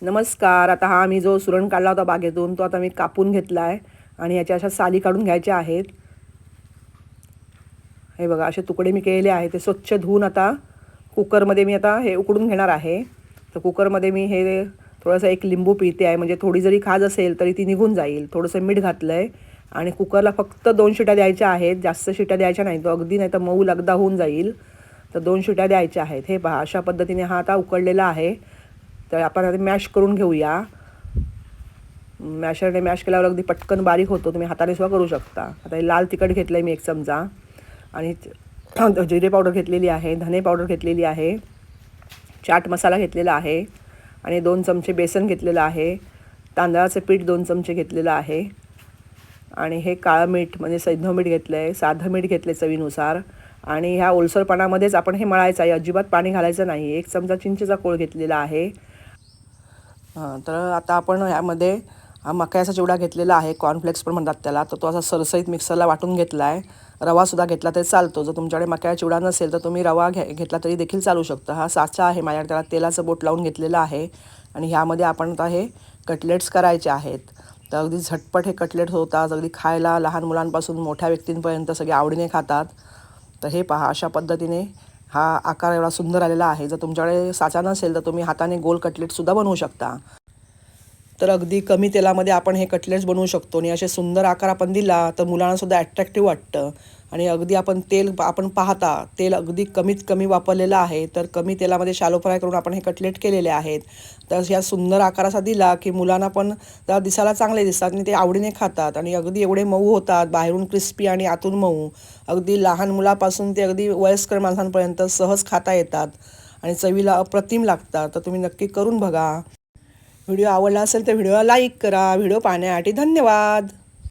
नमस्कार. आता हा मी जो सुरण काढला होता बागेतून तो आता मी कापून घेतला आहे आणि याच्या अशा साली काढून घ्यायच्या आहेत. हे बघा असे तुकडे मी केलेले आहेत. ते स्वच्छ धुवून आता कुकरमध्ये मी आता हे उकडून घेणार आहे. तर कुकरमध्ये मी हे थोडंसं एक लिंबू पिळते आहे, म्हणजे थोडी जरी खाज असेल तरी ती निघून जाईल. थोडंसं मीठ घातलं आहे आणि कुकरला फक्त 2 शिट्या द्यायच्या आहेत. जास्त शिट्या द्यायच्या नाही, तो अगदी नाही तर मऊ लगदा होऊन जाईल. तर 2 शिट्या द्यायच्या आहेत. हे पहा अशा पद्धतीने हा आता उकडलेला आहे. तर आपण आता मॅश करून घेऊया. मॅशरने मॅश केल्यावर अगदी पटकन बारीक होतो. तुम्ही हाताने सुद्धा करू शकता. आता हे लाल तिखट घेतलं आहे मी 1 चमचा आणि जिरे पावडर घेतलेली आहे, धने पावडर घेतलेली आहे, चाट मसाला घेतलेला आहे आणि 2 चमचे बेसन घेतलेलं आहे. तांदळाचं पीठ 2 चमचे घेतलेलं आहे आणि हे काळं मीठ म्हणजे सैंधव मीठ घेतलं आहे, साधं मीठ घेतलं आहे चवीनुसार आणि ह्या ओलसरपणामध्येच आपण हे मळायचं आहे. अजिबात पाणी घालायचं नाही. 1 चमचा चिंचेचा कोळ घेतलेला आहे. तर आता आपण ह्यामध्ये हा मक्याचा चिवडा घेतलेला आहे, कॉर्नफ्लेक्स पण म्हणतात त्याला. तर तो असा सरसरीत मिक्सरला वाटून घेतला आहे. रवासुद्धा घेतला तरी चालतो. जर तुमच्याकडे मक्याचा चिवडा नसेल तर तुम्ही रवा घेतला तरी देखील चालू शकतं. हा साचा आहे माझ्याकडे, त्याला तेलाचं बोट लावून घेतलेलं आहे आणि ह्यामध्ये आपण आता हे कटलेट्स करायचे आहेत. तर अगदी झटपट हे कटलेट होतात. अगदी खायला लहान मुलांपासून मोठ्या व्यक्तींपर्यंत सगळे आवडीने खातात. तर हे पहा अशा पद्धतीने हा आकार एवढा सुंदर आलेला आहे. जर तुमच्याकडे साचा नसेल तर तुम्ही हाताने गोल कटलेटसुद्धा बनवू शकता. तर अगदी कमी तेलामध्ये आपण हे कटलेट्स बनवू शकतो आणि असे सुंदर आकार आपण दिला तर मुलांनासुद्धा ॲट्रॅक्टिव्ह वाटतं. आणि अगदी आपण पाहता तेल अगदी कमीत कमी वापरलेलं आहे. तर कमी तेलामध्ये शॅलो फ्राय करून आपण हे कटलेट केलेले आहेत. तर या सुंदर आकाराचा दिला की मुलांना पण त्या दिसायला चांगले दिसतात आणि ते आवडीने खातात आणि अगदी एवढे मऊ होतात, बाहेरून क्रिस्पी आणि आतून मऊ. अगदी लहान मुलापासून ते अगदी वयस्कर माणसांपर्यंत सहज खाता येतात आणि चवीला अप्रतिम लागतात. तर तुम्ही नक्की करून बघा. व्हिडिओ आवडला असेल तर व्हिडिओला लाईक करा. व्हिडिओ पाहण्यासाठी धन्यवाद.